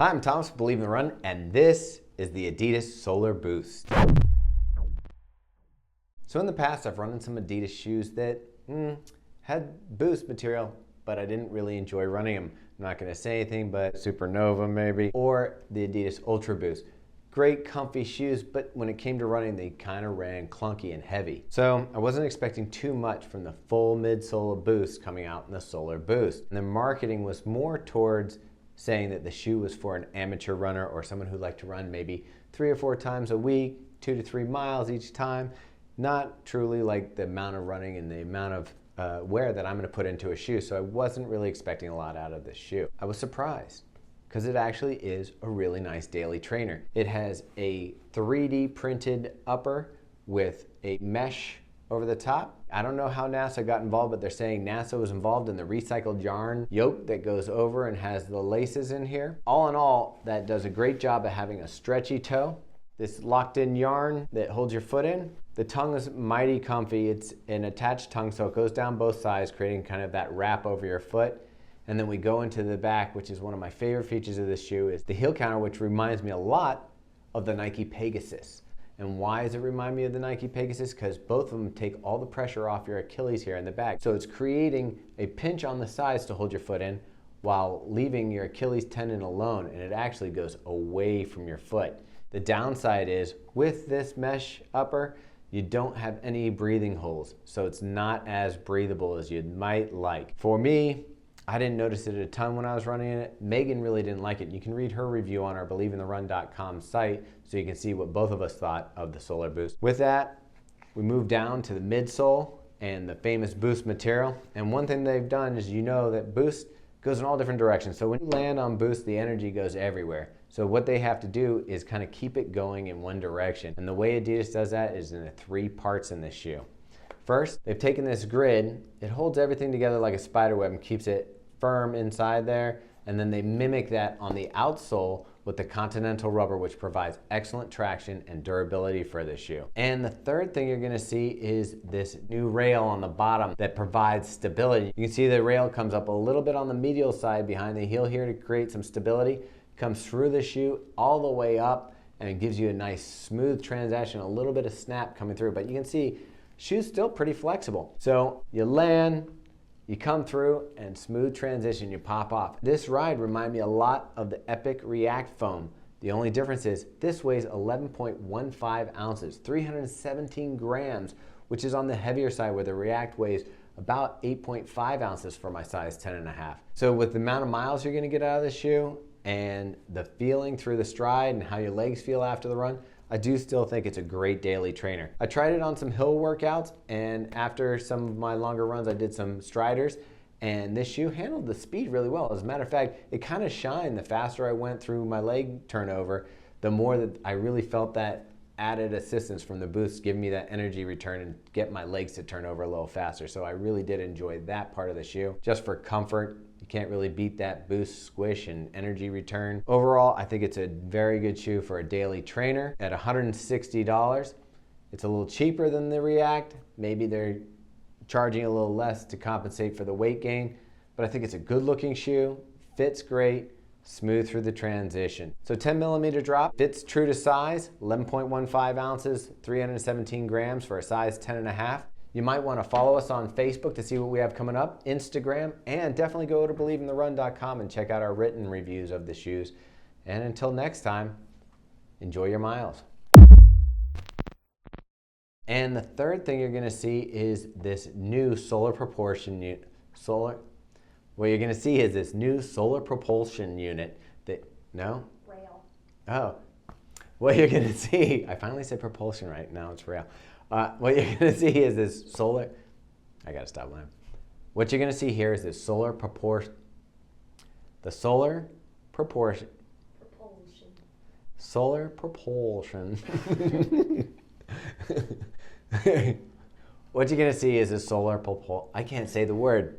Hi, I'm Thomas, Believe in the Run, and this is the Adidas Solar Boost. So in the past, I've run in some Adidas shoes that had boost material, but I didn't really enjoy running them. I'm not gonna say anything, but Supernova maybe, or the Adidas Ultra Boost. Great comfy shoes, but when it came to running, they kind of ran clunky and heavy. So I wasn't expecting too much from the full midsole boost coming out in the Solar Boost. And the marketing was more towards saying that the shoe was for an amateur runner or someone who liked to run maybe 3 or 4 times a week, 2 to 3 miles each time. Not truly like the amount of running and the amount of wear that I'm going to put into a shoe. So I wasn't really expecting a lot out of this shoe. I was surprised because it actually is a really nice daily trainer. It has a 3D printed upper with a mesh over the top. I don't know how NASA got involved, but they're saying NASA was involved in the recycled yarn yoke that goes over and has the laces in here. All in all, that does a great job of having a stretchy toe. This locked in yarn that holds your foot in. The tongue is mighty comfy. It's an attached tongue, so it goes down both sides, creating kind of that wrap over your foot. And then we go into the back, which is one of my favorite features of this shoe, is the heel counter, which reminds me a lot of the Nike Pegasus. And why does it remind me of the Nike Pegasus? Because both of them take all the pressure off your Achilles here in the back. So it's creating a pinch on the sides to hold your foot in while leaving your Achilles tendon alone, and it actually goes away from your foot. The downside is with this mesh upper, you don't have any breathing holes, so it's not as breathable as you might like. For me, I didn't notice it a ton when I was running it. Megan really didn't like it. You can read her review on our BelieveInTheRun.com site so you can see what both of us thought of the Solar Boost. With that, we move down to the midsole and the famous Boost material. And one thing they've done is you know that Boost goes in all different directions. So when you land on Boost, the energy goes everywhere. So what they have to do is kind of keep it going in one direction. And the way Adidas does that is in the 3 parts in this shoe. First, they've taken this grid, it holds everything together like a spider web and keeps it firm inside there, and then they mimic that on the outsole with the Continental rubber, which provides excellent traction and durability for the shoe. And the third thing you're gonna see is this new rail on the bottom that provides stability. You can see the rail comes up a little bit on the medial side behind the heel here to create some stability, comes through the shoe all the way up, and it gives you a nice smooth transition, a little bit of snap coming through, but you can see shoe's still pretty flexible. So you land, you come through, and smooth transition, you pop off. This ride reminded me a lot of the Epic React foam. The only difference is this weighs 11.15 ounces, 317 grams, which is on the heavier side where the React weighs about 8.5 ounces for my size 10.5. So with the amount of miles you're gonna get out of the shoe and the feeling through the stride and how your legs feel after the run, I do still think it's a great daily trainer. I tried it on some hill workouts, and after some of my longer runs, I did some striders, and this shoe handled the speed really well. As a matter of fact, it kind of shined the faster I went through my leg turnover, the more that I really felt that added assistance from the Boost, give me that energy return and get my legs to turn over a little faster. So I really did enjoy that part of the shoe. Just for comfort, you can't really beat that Boost squish and energy return. Overall, I think it's a very good shoe for a daily trainer at $160. It's a little cheaper than the React. Maybe they're charging a little less to compensate for the weight gain, but I think it's a good looking shoe, fits great, smooth through the transition. So 10mm drop, fits true to size, 11.15 ounces, 317 grams for a size 10.5. You might want to follow us on Facebook to see what we have coming up, Instagram, and definitely go to BelieveInTheRun.com and check out our written reviews of the shoes. And until next time, enjoy your miles. And the third thing you're going to see is this new solar propulsion unit. What you're going to see is this new solar propulsion unit that, no? Rail. Oh. What you're going to see, I finally said propulsion right, now it's rail. What you're going to see is this solar, I got to stop laughing. What you're going to see here is this solar proportion, the solar proportion. Propulsion. Solar propulsion. What you're going to see is this solar propulsion, I can't say the word.